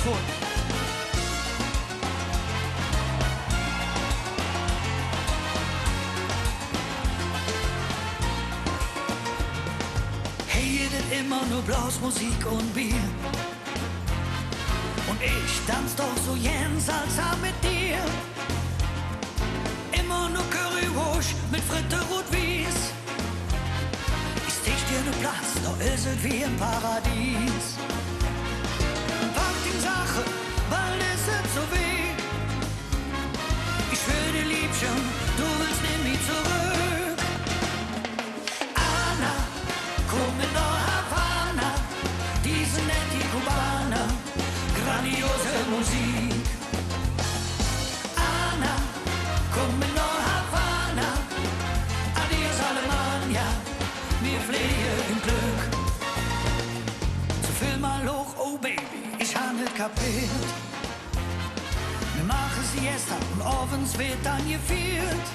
Frankfurt. Hey, das immer nur Blasmusik und Bier. Und ich tanz doch so Jens Salsa mit dir. Immer nur Currywurst mit Fritte Rot-Wies. Ich stich dir ne Platz, doch ist es wie im Paradies. Pack die Sache, bald ist es so weh. Ich schwör dir, Liebchen, du willst nimm mich zurück. Anna, komm in der Havana, die sind nett, die Kubaner, grandiose Musik. Anna, komm in der Havana, adios Alemannia, wir fliehen im Glück. So füll mal hoch, oh Baby, ich han nicht kapiert. Wir machen Siesta und abends wird dann geführt.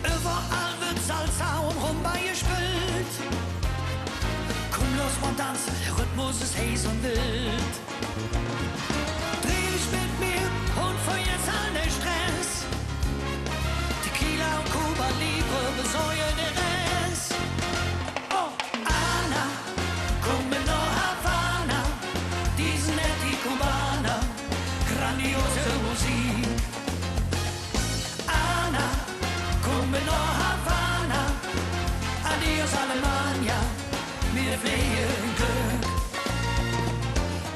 Überall wird Salsa und Rumba gespielt. Komm, los mal tanzen, der Rhythmus ist heiß und wild. Dreh dich mit mir und für jetzt all den Stress. Tequila und Cuba Libre besäue den Rest. Oh, Anna, komm in der Havana, die sind nett, die Kubaner, grandiose Musik. Anna, komm in der Havana, adios Alemannia, wir fliehen Glück.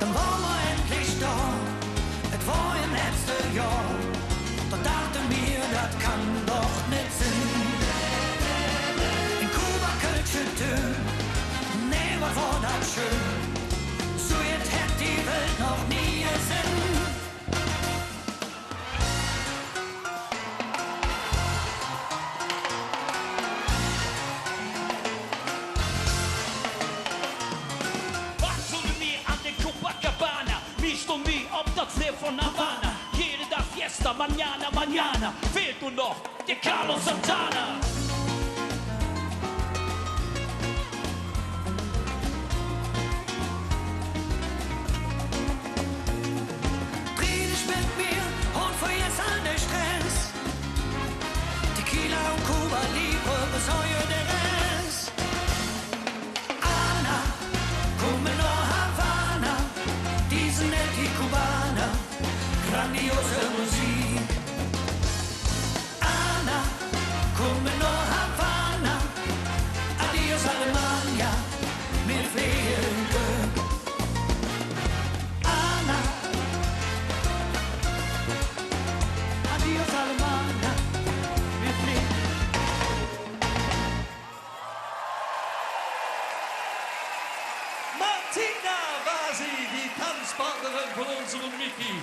Dann waren wir endlich da, es war im letzten Jahr. Da dachte mir, das kann doch nicht sein. In Kuba kölsche Töne, nee, was war das schön. So jetzt hätt die Welt noch nie gesehen. Copacabana, visto mi op dat slip von Havana. Quiere da fiesta, mañana, mañana. Fehlt nur noch der Carlos Santana. Dreh dich mit mir und für jetzt all den Stress. Tequila und Cuba Libre besäue den Rest. Anna, komm in der Havana, die sind nett, die Kubaner, grandiose Musik. Anna, komm in der Havana, adios Alemannia, wir fliehen Glück. Anna, adios Alemannia, wir fliehen. Martina war sie, die Tanzpartnerin von unserem Micky.